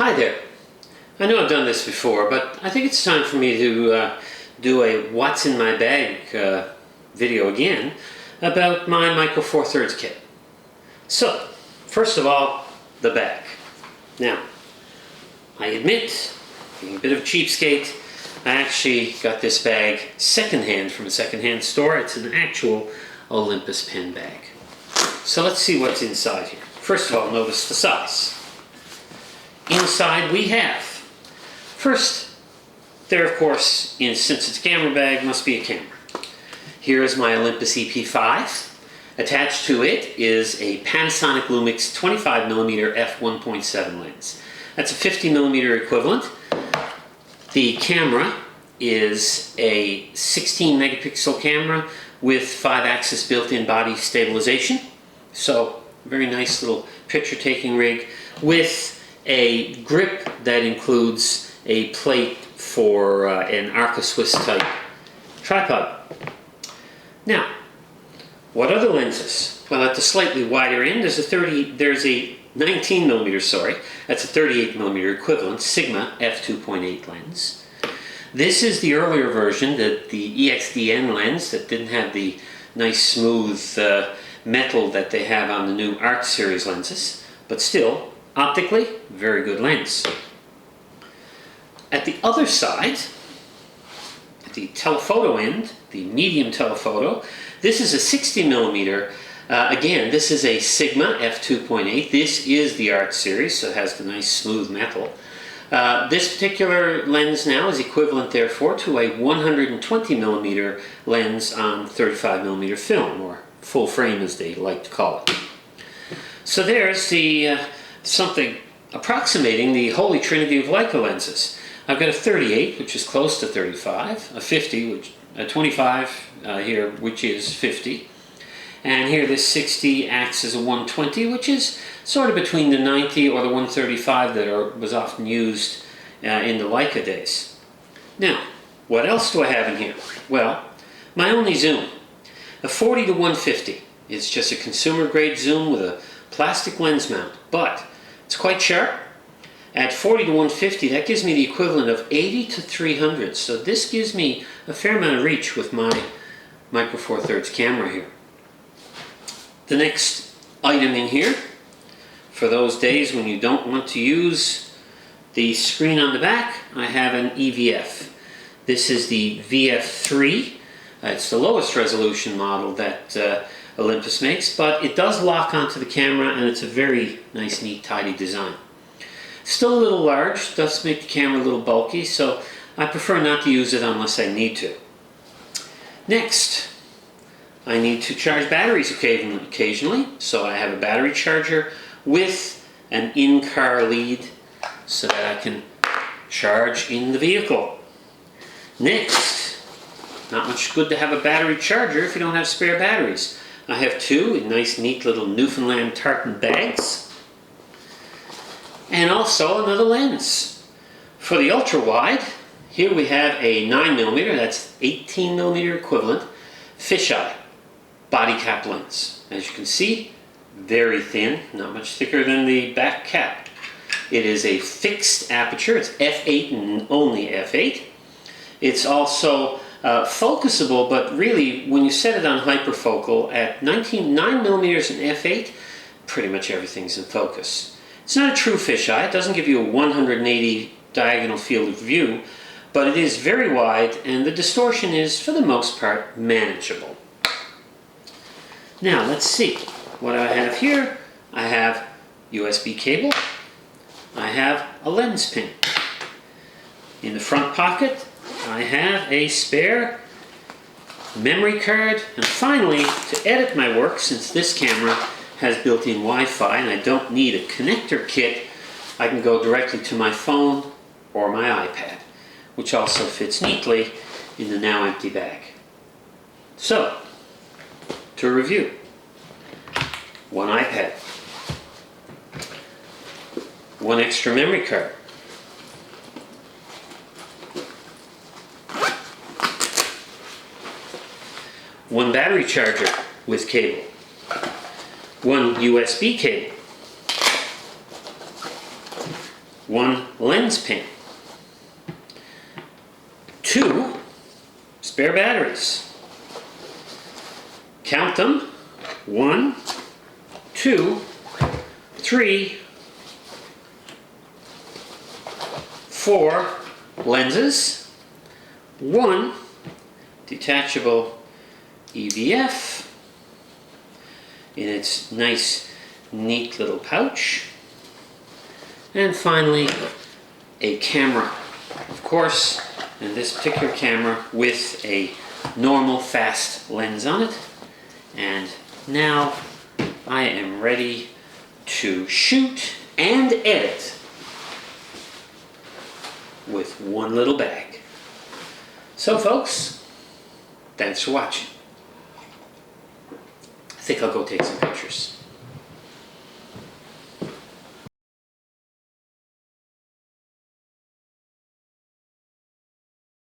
Hi there. I know I've done this before, but I think it's time for me to do a What's in My Bag video again about my Micro Four Thirds kit. So, first of all, the bag. Now, I admit, being a bit of a cheapskate, I actually got this bag secondhand from a secondhand store. It's an actual Olympus pen bag. So let's see what's inside here. First of all, notice the size. Inside we have, first, there of course, since it's a camera bag, must be a camera. Here is my Olympus EP5. Attached to it is a Panasonic Lumix 25mm f1.7 lens. That's a 50mm equivalent. The camera is a 16 megapixel camera with 5-axis built-in body stabilization. So, very nice little picture-taking rig with a grip that includes a plate for an Arca Swiss type tripod. Now, what other lenses? Well, at the slightly wider end, there's a 19mm, sorry, that's a 38mm equivalent Sigma f2.8 lens. This is the earlier version, the EXDN lens that didn't have the nice smooth metal that they have on the new Art series lenses, but still, optically, very good lens. At the other side, at the telephoto end, the medium telephoto, this is a 60mm. Again, this is a Sigma f2.8. This is the Art series, so it has the nice smooth metal. This particular lens now is equivalent, therefore, to a 120mm lens on 35mm film, or full frame as they like to call it. So there's the something approximating the holy trinity of Leica lenses. I've got a 38, which is close to 35, a 50, a 25 here, which is 50, and here this 60 acts as a 120, which is sort of between the 90 or the 135 that was often used in the Leica days. Now, what else do I have in here? Well, my only zoom, a 40 to 150. It's just a consumer grade zoom with a plastic lens mount, but it's quite sharp. At 40 to 150, that gives me the equivalent of 80 to 300. So this gives me a fair amount of reach with my Micro Four Thirds camera here. The next item in here, for those days when you don't want to use the screen on the back, I have an EVF. This is the VF3. It's the lowest resolution model that Olympus makes, but it does lock onto the camera and it's a very nice, neat, tidy design. Still a little large, does make the camera a little bulky, so I prefer not to use it unless I need to. Next, I need to charge batteries occasionally, so I have a battery charger with an in-car lead so that I can charge in the vehicle. Next, not much good to have a battery charger if you don't have spare batteries. I have two nice, neat little Newfoundland tartan bags. And also another lens. For the ultra-wide, here we have a 9mm, that's 18mm equivalent, fisheye body cap lens. As you can see, very thin, not much thicker than the back cap. It is a fixed aperture, it's f8 and only f8. It's also focusable, but really, when you set it on hyperfocal at 9mm and f8, pretty much everything's in focus. It's not a true fisheye, it doesn't give you a 180 diagonal field of view, but it is very wide and the distortion is, for the most part, manageable. Now, let's see what I have here. I have USB cable, I have a lens pin. In the front pocket, I have a spare memory card, and finally, to edit my work, since this camera has built-in Wi-Fi and I don't need a connector kit, I can go directly to my phone or my iPad, which also fits neatly in the now empty bag. So, to review, one iPad, one extra memory card, one battery charger with cable, one USB cable, 1 lens pin, 2 spare batteries. Count them. 1, 2, 3, 4 lenses, 1 detachable EVF in its nice, neat little pouch, and finally a camera, of course, and this particular camera with a normal fast lens on it. And now I am ready to shoot and edit with one little bag. So folks, thanks for watching. I think I'll go take some pictures.